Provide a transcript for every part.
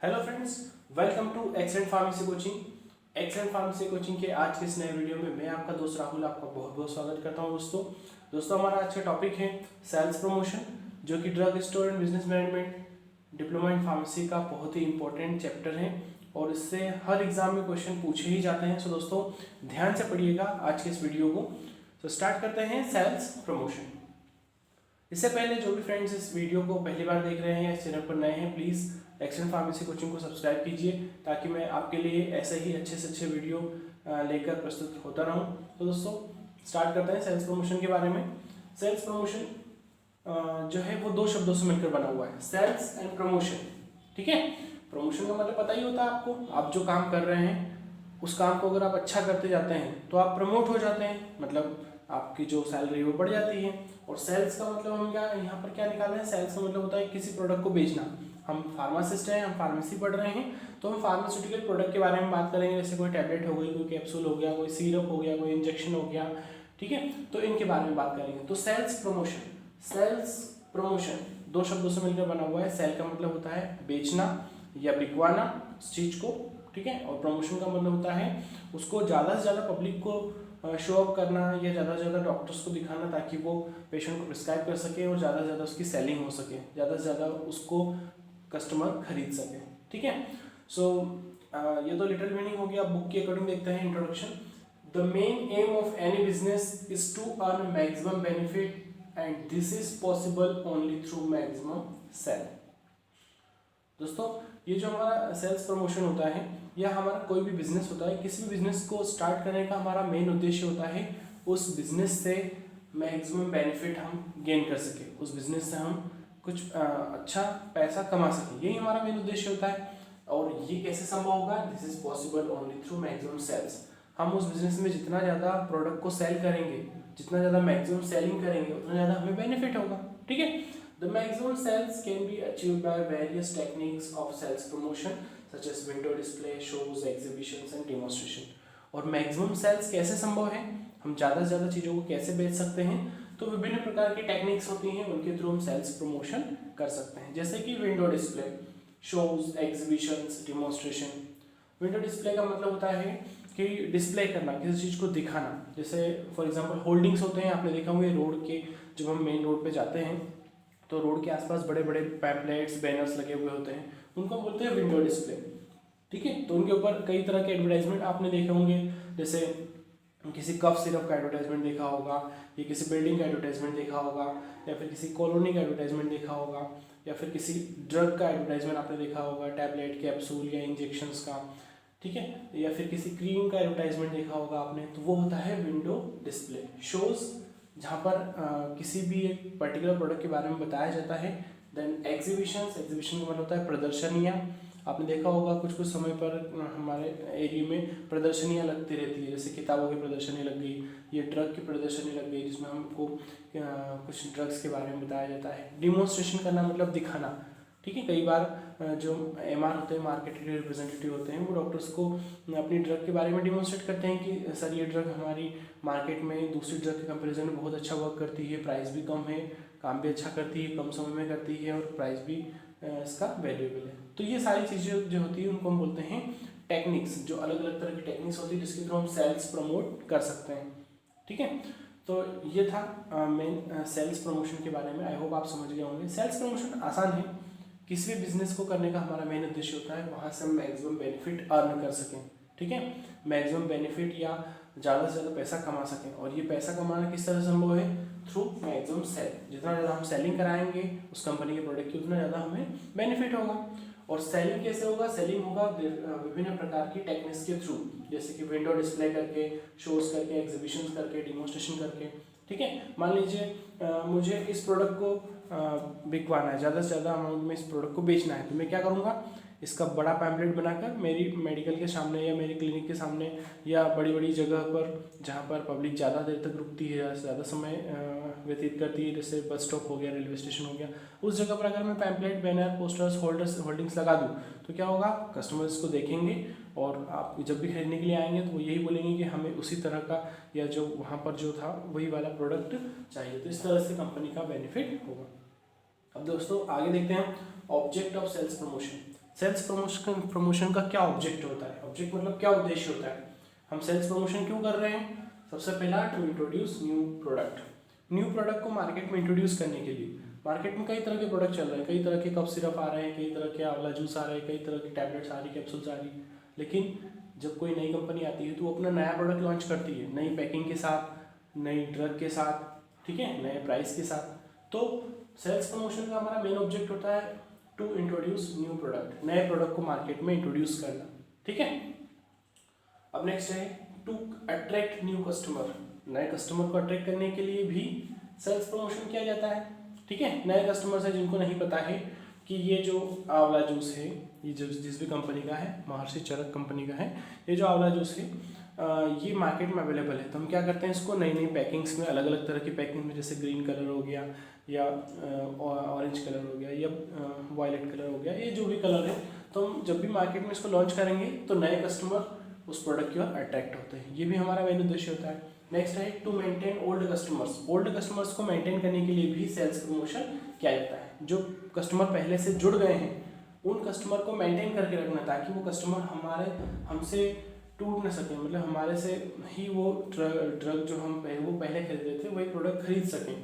Hello friends, welcome to excellent pharmacy coaching. Excellent pharmacy coaching के आज के इस नए वीडियो में मैं आपका दोस्त राहुल आपका बहुत बहुत स्वागत करता हूं। दोस्तों हमारा आज का टॉपिक है सेल्स प्रमोशन, जो कि drug store and business management diploma in pharmacy का बहुत ही इंपॉर्टेंट चैप्टर है और इससे हर एग्जाम में क्वेश्चन पूछे ही जाते हैं। सो दोस्तों ध्यान से पढ़िएगा आज के इस वीडियो को। तो स्टार्ट करते हैं सेल्स प्रमोशन। इससे पहले जो भी फ्रेंड्स इस वीडियो को पहली बार देख रहे हैं, इस चैनल पर नए हैं, प्लीज़ एक्सेलेंट फार्मेसी कोचिंग को सब्सक्राइब कीजिए ताकि मैं आपके लिए ऐसे ही अच्छे से अच्छे वीडियो लेकर प्रस्तुत होता रहूं। तो दोस्तों स्टार्ट करते हैं सेल्स प्रमोशन के बारे में। सेल्स प्रमोशन जो है वो दो शब्दों से मिलकर बना हुआ है, सेल्स एंड प्रमोशन। ठीक है, प्रमोशन का मतलब पता ही होता है आपको, आप जो काम कर रहे हैं उस काम को अगर आप अच्छा करते जाते हैं तो आप प्रमोट हो जाते हैं, मतलब आपकी जो सैलरी वो बढ़ जाती है। और सेल्स का मतलब हम क्या यहाँ पर क्या निकाल रहे हैं, सेल्स का मतलब होता है किसी प्रोडक्ट को बेचना। हम फार्मासिस्ट हैं, हम फार्मेसी पढ़ रहे हैं, तो हम फार्मास्यूटिकल प्रोडक्ट के बारे में बात करेंगे, जैसे कोई टैबलेट हो गई, कोई कैप्सूल हो गया, कोई सिरप हो गया, कोई इंजेक्शन हो गया। ठीक है, तो इनके बारे में बात करेंगे। तो सेल्स प्रमोशन दो शब्दों से मिलकर बना हुआ है। सेल का मतलब होता है बेचना या बिकवाना उस चीज को, ठीक है, और प्रमोशन का मतलब होता है उसको ज़्यादा से ज़्यादा पब्लिक को शो अप करना या ज़्यादा से ज़्यादा डॉक्टर्स को दिखाना ताकि वो पेशेंट को प्रिस्क्राइब कर सके और ज़्यादा से ज़्यादा उसकी सेलिंग हो सके, ज़्यादा से ज़्यादा उसको कस्टमर खरीद सके। ठीक है, सो ये तो लिटिल मीनिंग हो गया। बुक के अकॉर्डिंग देखते हैं introduction. The main aim of any business is to earn maximum benefit and this is possible only through maximum sale. दोस्तों ये जो हमारा सेल्स प्रमोशन होता है या हमारा कोई भी बिजनेस होता है, किसी भी बिजनेस को स्टार्ट करने का हमारा मेन उद्देश्य होता है उस बिजनेस से मैक्सिमम बेनिफिट हम गेन कर सके, उस बिजनेस से हम कुछ अच्छा पैसा कमा सकें, यही हमारा मेन उद्देश्य होता है। और ये कैसे संभव होगा? This is possible only through maximum sales. हम उस बिजनेस में जितना ज़्यादा प्रोडक्ट को सेल करेंगे, जितना ज़्यादा मैक्सिमम सेलिंग करेंगे, उतना ज़्यादा हमें बेनिफिट होगा। ठीक है, the maximum sales can be achieved by various techniques of sales promotion such as window display, shows, exhibitions and demonstration। और मैक्सिमम सेल्स कैसे संभव है, हम ज़्यादा से ज़्यादा चीज़ों को कैसे बेच सकते हैं? तो विभिन्न प्रकार की टेक्निक्स होती हैं, उनके थ्रू हम सेल्स प्रमोशन कर सकते हैं, जैसे कि window display, shows, exhibitions, demonstration. Window display का मतलब होता है कि डिस्प्ले करना, किसी चीज़ को दिखाना। जैसे फॉर एग्जांपल होल्डिंग्स होते हैं, आपने देखा होंगे रोड के, जब हम मेन रोड पे जाते हैं तो रोड के आसपास बड़े बड़े पैम्पलेट्स, बैनर्स लगे हुए होते हैं, उनको हम बोलते हैं विंडो डिस्प्ले। ठीक है, तो उनके ऊपर कई तरह के एडवर्टाइजमेंट आपने देखे होंगे, जैसे किसी कफ सिरप का एडवर्टाइजमेंट देखा होगा, या किसी बिल्डिंग का एडवर्टाइजमेंट देखा होगा, या फिर किसी कॉलोनी का एडवर्टाइजमेंट देखा होगा, या फिर किसी ड्रग का एडवर्टाइजमेंट आपने देखा होगा, टैबलेट, कैप्सूल या इंजेक्शंस का। ठीक है, या फिर किसी क्रीम का एडवर्टाइजमेंट देखा होगा आपने, तो वो होता है विंडो डिस्प्ले। शोज जहाँ पर किसी भी एक पर्टिकुलर प्रोडक्ट के बारे में बताया जाता है। देन एग्जीबिशन का मतलब होता है प्रदर्शनियाँ। आपने देखा होगा कुछ कुछ समय पर हमारे एरिया में प्रदर्शनियाँ लगती रहती है, जैसे किताबों की प्रदर्शनी लग गई, ये ड्रग की प्रदर्शनी लग गई, जिसमें हमको कुछ ड्रग्स के बारे में बताया जाता है। डिमॉन्स्ट्रेशन करना मतलब दिखाना। ठीक है, कई बार जो एमआर होते हैं, मार्केटिंग रिप्रेजेंटेटिव होते हैं, वो डॉक्टर्स को अपनी ड्रग के बारे में डिमॉन्स्ट्रेट करते हैं कि सर ये ड्रग हमारी मार्केट में दूसरी ड्रग के कंपैरिजन में बहुत अच्छा वर्क करती है, प्राइस भी कम है, काम भी अच्छा करती है, कम समय में करती है और प्राइस भी इसका वैल्यूएबल है। तो ये सारी चीज़ें जो होती है उनको हम बोलते हैं टेक्निक्स, जो अलग अलग तरह की टेक्निक्स होती है जिसके थ्रू हम सेल्स प्रमोट कर सकते हैं। ठीक है, तो ये था मेन सेल्स प्रमोशन के बारे में। आई होप आप समझ गए होंगे। सेल्स प्रमोशन आसान है, किसी भी बिजनेस को करने का हमारा मेन उद्देश्य होता है वहाँ से हम मैक्सिमम बेनिफिट अर्न कर सकें। ठीक है, मैक्सिमम बेनिफिट या ज़्यादा से ज़्यादा पैसा कमा सकें। और ये पैसा कमाना किस तरह संभव है? Through maximum sale. जितना ज़्यादा हम सेलिंग कराएंगे उस कंपनी के प्रोडक्ट की, उतना ज़्यादा हमें बेनिफिट होगा। और सेलिंग कैसे होगा? सेलिंग होगा विभिन्न प्रकार की टेक्निक्स के थ्रू, जैसे कि विंडो डिस्प्ले करके, शोज करके, एग्जीबिशन करके, डिमॉन्स्ट्रेशन करके। ठीक है, मान लीजिए मुझे इस प्रोडक्ट को बिकवाना है, ज़्यादा से ज़्यादा अमाउंट में इस प्रोडक्ट को बेचना है, तो मैं क्या करूँगा? इसका बड़ा पैम्पलेट बनाकर मेरी मेडिकल के सामने या मेरी क्लिनिक के सामने या बड़ी बड़ी जगह पर जहाँ पर पब्लिक ज़्यादा देर तक रुकती है, ज़्यादा समय व्यतीत करती है, जैसे बस स्टॉप हो गया, रेलवे स्टेशन हो गया, उस जगह पर अगर मैं पैम्पलेट, बैनर, पोस्टर्स, होल्डिंग्स लगा दूँ तो क्या होगा? कस्टमर्स को देखेंगे और आप जब भी खरीदने के लिए आएंगे तो वो यही बोलेंगे कि हमें उसी तरह का या जो वहाँ पर जो था वही वाला प्रोडक्ट चाहिए। तो इस तरह से कंपनी का बेनिफिट होगा। अब दोस्तों आगे देखते हैं object of sales promotion. Sales promotion का क्या ऑब्जेक्ट होता है? ऑब्जेक्ट मतलब क्या उद्देश्य होता है? हम सेल्स प्रमोशन क्यों कर रहे हैं? सबसे पहला, to introduce new product. New product को मार्केट में इंट्रोड्यूस करने के लिए। मार्केट में कई तरह के प्रोडक्ट चल रहे हैं, कई तरह के कफ सिरप आ रहे हैं, कई तरह के आंवला जूस आ रहे हैं, कई तरह की टैबलेट्स आ रही, कैप्सूल्स आ रही। लेकिन जब कोई नई कंपनी आती है तो वो अपना नया प्रोडक्ट लॉन्च करती है, नई पैकिंग के साथ, नई ड्रग के साथ, ठीक है, नए प्राइस के साथ। तो सेल्स प्रमोशन का हमारा मेन ऑब्जेक्ट होता है टू इंट्रोड्यूस न्यू प्रोडक्ट, नए प्रोडक्ट को मार्केट में इंट्रोड्यूस करना, ठीक है। अब नेक्स्ट है टू अट्रैक्ट न्यू कस्टमर। नए कस्टमर को अट्रैक्ट करने के लिए भी सेल्स प्रमोशन किया जाता है, ठीक है। नए कस्टमर्स है जिनको नहीं पता है कि ये जो आंवला जूस है, ये जो जिस भी कंपनी का है, महर्षि चरक कंपनी का है, ये जो आंवला जूस है ये मार्केट में अवेलेबल है। तो हम क्या करते हैं, इसको नई नई पैकिंग्स में, अलग अलग तरह की पैकिंग में, जैसे ग्रीन कलर हो गया या ऑरेंज कलर हो गया या वायलेट कलर हो गया, ये जो भी कलर है, तो हम जब भी मार्केट में इसको लॉन्च करेंगे तो नए कस्टमर उस प्रोडक्ट की ओर अट्रैक्ट होते हैं। ये भी हमारा मेन उद्देश्य होता है। नेक्स्ट है to maintain old customers. Old customers को मेंटेन करने के लिए भी सेल्स प्रमोशन किया जाता है। जो कस्टमर पहले से जुड़ गए हैं उन कस्टमर को मेंटेन करके रखना, ताकि वो कस्टमर हमसे टूट न सके, मतलब हमारे से ही वो ड्रग जो हम वो पहले खरीद रहे थे वही प्रोडक्ट खरीद सकें।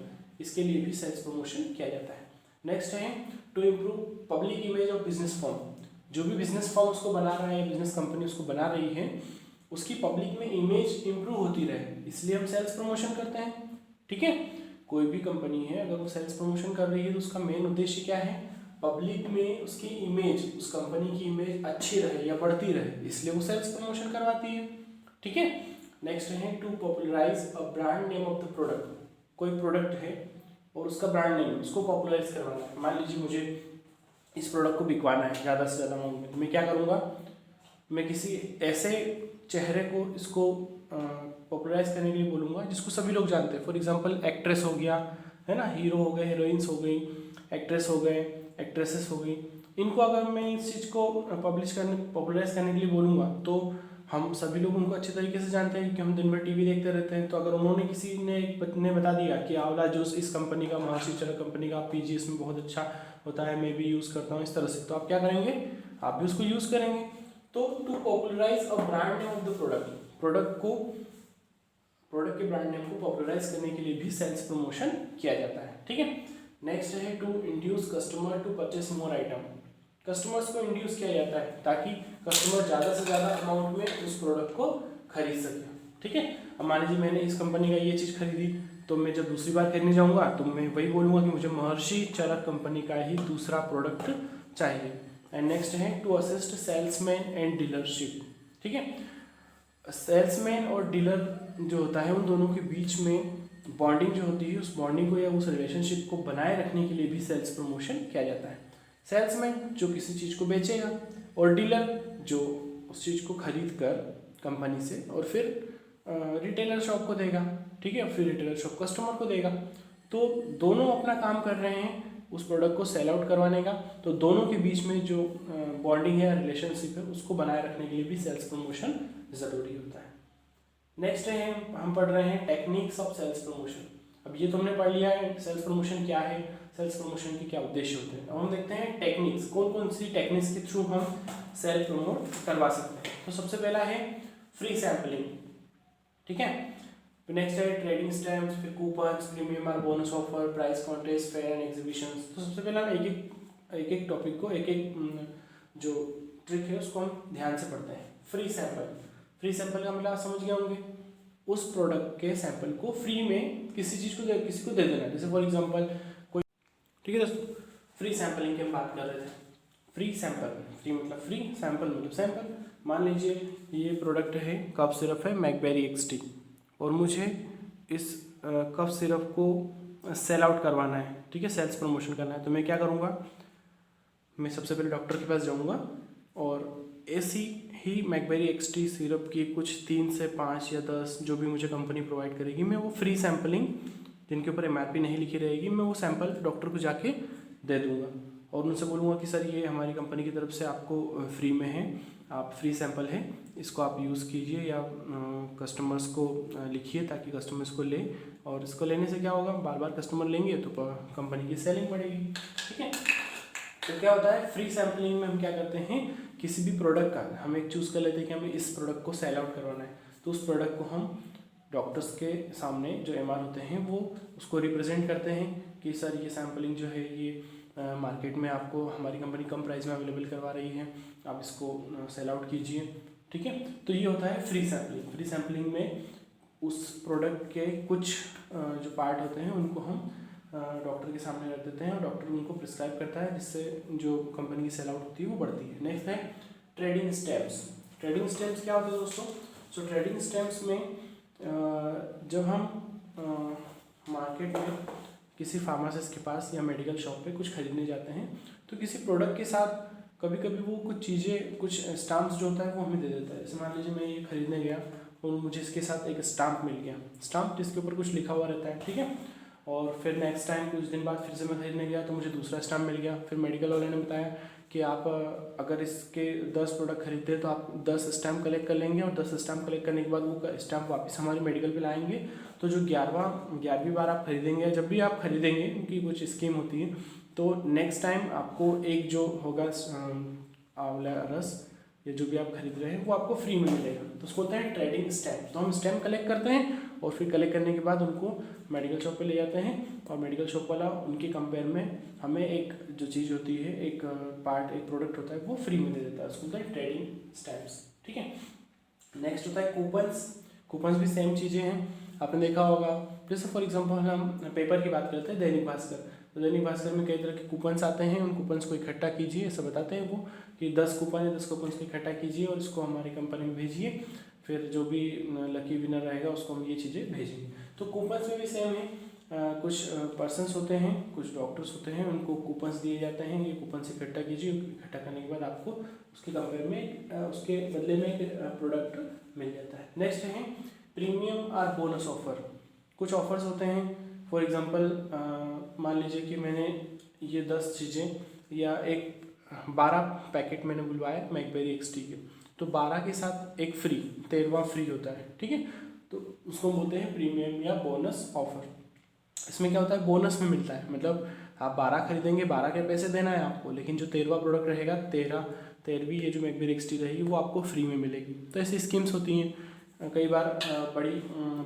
इसके लिए भी सेल्स प्रमोशन किया जाता है। नेक्स्ट है to improve public image of business firm. जो भी बिजनेस फर्म उसको बना रहा है, बिजनेस कंपनी उसको बना रही है, उसकी पब्लिक में इमेज इंप्रूव होती रहे, इसलिए हम सेल्स प्रमोशन करते हैं, ठीक है। कोई भी कंपनी है अगर वो सेल्स प्रमोशन कर रही है तो उसका मेन उद्देश्य क्या है, पब्लिक में उसकी इमेज, उस कंपनी की इमेज अच्छी रहे या बढ़ती रहे, इसलिए वो सेल्स प्रमोशन करवाती है, ठीक है। नेक्स्ट है to popularise a brand name of the product. कोई प्रोडक्ट है और उसका ब्रांड नेम, उसको पॉपुलराइज करवाना है। मान लीजिए मुझे इस प्रोडक्ट को बिकवाना है ज़्यादा से ज़्यादा अमाउंट में, तो मैं क्या करूँगा, मैं किसी ऐसे चेहरे को इसको पॉपुलराइज करने के लिए बोलूँगा जिसको सभी लोग जानते हैं। फॉर एग्जांपल एक्ट्रेस हो गया, है ना, हीरो हो गए, हीरोइंस हो गई, एक्ट्रेस हो गए, एक्ट्रेसेस हो गई, इनको अगर मैं इस चीज़ को पॉपुलराइज करने के लिए बोलूँगा तो हम सभी लोग उनको अच्छे तरीके से जानते हैं क्योंकि हम दिन भर टीवी देखते रहते हैं। तो अगर उन्होंने किसी ने बता दिया कि आंवला जूस इस कंपनी का, महर्षि चरक कंपनी का, आप पीजिए, इसमें बहुत अच्छा होता है, मैं भी यूज़ करता हूँ इस तरह से, तो आप क्या करेंगे, आप भी उसको यूज़ करेंगे। तो to popularise a brand name of the product, product के ब्रांड नेम को पॉपुलराइज करने के लिए भी सेल्स प्रमोशन किया जाता है, ठीक है। नेक्स्ट है to induce customer to purchase more item. Customers को इंड्यूस किया जाता है ताकि कस्टमर ज़्यादा से ज़्यादा अमाउंट में उस प्रोडक्ट को खरीद सके, ठीक है। अब मान लीजिए मैंने इस कंपनी का ये चीज़ खरीदी, तो मैं जब दूसरी बार खरीदने जाऊँगा तो मैं वही बोलूँगा कि मुझे महर्षि चरक कंपनी का ही दूसरा प्रोडक्ट चाहिए। एंड नेक्स्ट है to assist salesman and dealership, ठीक है। सेल्समैन और डीलर जो होता है उन दोनों के बीच में बॉन्डिंग जो होती है, उस बॉन्डिंग को या उस रिलेशनशिप को बनाए रखने के लिए भी सेल्स प्रमोशन किया जाता है। सेल्समैन जो किसी चीज़ को बेचेगा और डीलर जो उस चीज़ को खरीद कर कंपनी से और फिर रिटेलर शॉप को देगा, ठीक है, फिर रिटेलर शॉप कस्टमर को देगा। तो दोनों अपना काम कर रहे हैं उस प्रोडक्ट को सेल आउट करवाने का, तो दोनों के बीच में जो बॉन्डिंग है, रिलेशनशिप है, उसको बनाए रखने के लिए भी सेल्स प्रमोशन ज़रूरी होता है। नेक्स्ट है हम पढ़ रहे हैं टेक्निक्स ऑफ सेल्स प्रमोशन। अब ये तो हमने पढ़ लिया है सेल्स प्रमोशन क्या है, सेल्स प्रमोशन के क्या उद्देश्य होते हैं। अब हम देखते हैं टेक्निक्स, कौन कौन सी टेक्निक्स के थ्रू हम सेल प्रमोट करवा सकते हैं। तो सबसे पहला है फ्री सैम्पलिंग, ठीक है। नेक्स्ट है ट्रेडिंग स्टैम्प्स, फिर कूपन्स, प्रीमियम और bonus offer, price contest, fair and exhibitions. तो सबसे पहले हम एक एक टॉपिक को, एक एक जो ट्रिक है उसको हम ध्यान से पढ़ते हैं। फ्री सैंपल, फ्री सैंपल का मतलब आप समझ गए होंगे, उस प्रोडक्ट के सैंपल को फ्री में किसी को दे देना। जैसे फॉर एग्जांपल कोई, ठीक है दोस्तों, फ्री सैंपलिंग की हम बात कर रहे थे। फ्री सैंपल, फ्री मतलब फ्री, सैंपल मतलब सैंपल। मान लीजिए ये प्रोडक्ट है, कफ सिरप है मैकबेरी XT, और मुझे इस कफ सिरप को सेल आउट करवाना है, ठीक है, सेल्स प्रमोशन करना है। तो मैं क्या करूँगा, मैं सबसे पहले डॉक्टर के पास जाऊँगा और ऐसी ही मैकबेरी XT सिरप की कुछ 3 से 5 या 10 जो भी मुझे कंपनी प्रोवाइड करेगी, मैं वो फ्री सैम्पलिंग जिनके ऊपर MRP नहीं लिखी रहेगी, मैं वो सैंपल डॉक्टर को जाके दे दूँगा और उनसे बोलूँगा कि सर ये हमारी कंपनी की तरफ से आपको फ्री में है, आप फ्री सैंपल है, इसको आप यूज़ कीजिए या कस्टमर्स को लिखिए ताकि कस्टमर्स को ले, और इसको लेने से क्या होगा, बार बार कस्टमर लेंगे तो कंपनी की सेलिंग बढ़ेगी। ठीक है, तो क्या होता है फ्री सैम्पलिंग में हम क्या करते हैं, किसी भी प्रोडक्ट का हम एक चूज़ कर लेते हैं कि हमें इस प्रोडक्ट को सेल आउट करवाना है, तो उस प्रोडक्ट को हम डॉक्टर्स के सामने जो एमआर होते हैं वो उसको रिप्रेजेंट करते हैं कि सर ये सैम्पलिंग जो है ये मार्केट में आपको हमारी कंपनी कम प्राइस में अवेलेबल करवा रही है, आप इसको सेल आउट कीजिए। ठीक है, तो ये होता है फ्री सैम्पलिंग। फ्री सैम्पलिंग में उस प्रोडक्ट के कुछ जो पार्ट होते हैं उनको हम डॉक्टर के सामने रख देते हैं और डॉक्टर उनको प्रिस्क्राइब करता है, जिससे जो कंपनी की सेल आउट होती है वो बढ़ती है। नेक्स्ट है ट्रेडिंग स्टेप्स। ट्रेडिंग स्टेप्स क्या होते हैं दोस्तों? सो ट्रेडिंग स्टेप्स में जब हम मार्केट में किसी फार्मासिस्ट के पास या मेडिकल शॉप पे कुछ खरीदने जाते हैं तो किसी प्रोडक्ट के साथ कभी कभी वो कुछ चीज़ें, कुछ स्टाम्प्स जो होता है वो हमें दे देता है। जैसे मान लीजिए मैं ये खरीदने गया और मुझे इसके साथ एक स्टाम्प मिल गया, स्टाम्प जिसके ऊपर कुछ लिखा हुआ रहता है। ठीक है, और फिर नेक्स्ट टाइम कुछ दिन बाद फिर से मैं खरीदने गया तो मुझे दूसरा स्टाम्प मिल गया। फिर मेडिकल वाले ने बताया कि आप अगर इसके 10 प्रोडक्ट खरीदते हैं तो आप 10 स्टैम्प कलेक्ट कर लेंगे, और 10 स्टैम्प कलेक्ट करने के बाद वो स्टैम्प वापस हमारे मेडिकल पे लाएंगे। तो जो 11वीं बार आप खरीदेंगे, जब भी आप खरीदेंगे, उनकी कुछ स्कीम होती है, तो नेक्स्ट टाइम आपको एक जो होगा आंवला रस या जो भी आप खरीद रहे हैं वो आपको फ्री में मिलेगा। तो उसको होता है ट्रेडिंग स्टैम्प। तो हम स्टैम्प कलेक्ट करते हैं और फिर कलेक्ट करने के बाद उनको मेडिकल शॉप पे ले जाते हैं, और मेडिकल शॉप वाला उनके कंपेयर में हमें एक जो चीज़ होती है, एक पार्ट, एक प्रोडक्ट होता है वो फ्री में दे देता है। उसको होता है ट्रेडिंग स्टैम्प्स। ठीक है, नेक्स्ट होता है कूपन्स। कूपन्स भी सेम चीज़ें हैं, आपने देखा होगा। जैसे फॉर एग्जांपल हम पेपर की बात करते हैं, दैनिक भास्कर। तो दैनिक भास्कर में कई तरह के कूपन्स आते हैं, उन कूपन्स को इकट्ठा कीजिए, ऐसा बताते हैं वो कि 10 कूपन है, 10 कूपन्स को इकट्ठा कीजिए और इसको हमारी कंपनी में भेजिए, फिर जो भी लकी विनर रहेगा उसको हम ये चीज़ें भेजेंगे। तो कूपन्स में भी सेम है, कुछ पर्सन्स होते हैं, कुछ डॉक्टर्स होते हैं, उनको कूपन्स दिए जाते हैं, ये कूपन्स इकट्ठा कीजिए, इकट्ठा करने के बाद आपको उसके कंपेयर में उसके बदले में एक प्रोडक्ट मिल जाता है। नेक्स्ट है प्रीमियम और बोनस ऑफर। कुछ ऑफर्स होते हैं, फॉर एग्जांपल मान लीजिए कि मैंने ये 10 चीज़ें या एक 12 पैकेट मैंने बुलवाया मैकबेरी XT के, तो 12 के साथ एक फ्री, 13वां फ्री होता है। ठीक है, तो उसको बोलते हैं प्रीमियम या बोनस ऑफर। इसमें क्या होता है, बोनस में मिलता है, मतलब आप 12 खरीदेंगे, 12 के पैसे देना है आपको, लेकिन जो 13वां प्रोडक्ट रहेगा, 13वीं ये जो मैकबेरी XT रहेगी वो आपको फ्री में मिलेगी। तो ऐसी स्कीम्स होती हैं। कई बार बड़ी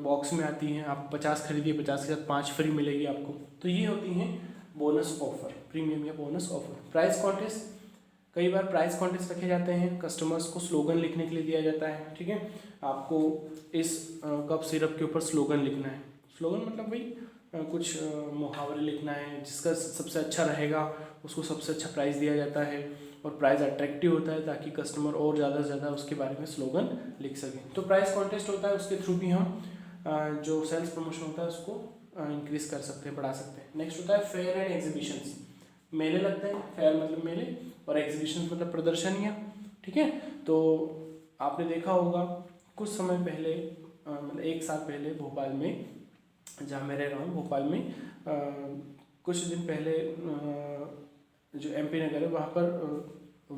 बॉक्स में आती हैं, आप 50 खरीदिए, 50 के साथ 5 फ्री मिलेगी आपको। तो ये होती हैं बोनस ऑफर, प्रीमियम या बोनस ऑफर। प्राइस कॉन्टेस्ट, कई बार प्राइस कॉन्टेस्ट रखे जाते हैं, कस्टमर्स को स्लोगन लिखने के लिए दिया जाता है। ठीक है, आपको इस कप सिरप के ऊपर स्लोगन लिखना है। स्लोगन मतलब भाई कुछ मुहावरे लिखना है, जिसका सबसे अच्छा रहेगा उसको सबसे अच्छा प्राइस दिया जाता है, और प्राइस अट्रैक्टिव होता है ताकि कस्टमर और ज़्यादा से ज़्यादा उसके बारे में स्लोगन लिख सकें। तो प्राइस कॉन्टेस्ट होता है, उसके थ्रू भी हम जो सेल्स प्रमोशन होता है उसको इंक्रीज कर सकते हैं, बढ़ा सकते हैं। नेक्स्ट होता है फेयर एंड एग्जीबिशंस। मेले लगते हैं, फेयर मतलब मेले, और एग्जीबिशन मतलब प्रदर्शनियाँ। ठीक है, तो आपने देखा होगा कुछ समय पहले, मतलब 1 साल पहले भोपाल में, जहाँ मैं रह रहा हूँ भोपाल में, कुछ दिन पहले जो MP नगर है वहाँ पर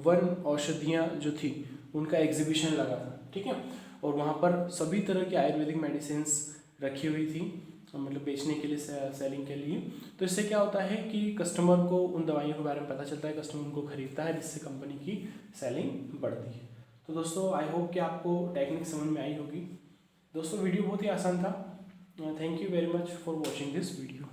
वन औषधियाँ जो थी उनका एग्जीबिशन लगा था। ठीक है, और वहाँ पर सभी तरह की आयुर्वेदिक मेडिसिन्स रखी हुई थी, मतलब बेचने के लिए, सेलिंग के लिए। तो इससे क्या होता है कि कस्टमर को उन दवाइयों के बारे में पता चलता है, कस्टमर उनको खरीदता है, जिससे कंपनी की सेलिंग बढ़ती है। तो दोस्तों आई होप कि आपको टेक्निक समझ में आई होगी। दोस्तों वीडियो बहुत ही आसान था। Thank you very much for watching this video.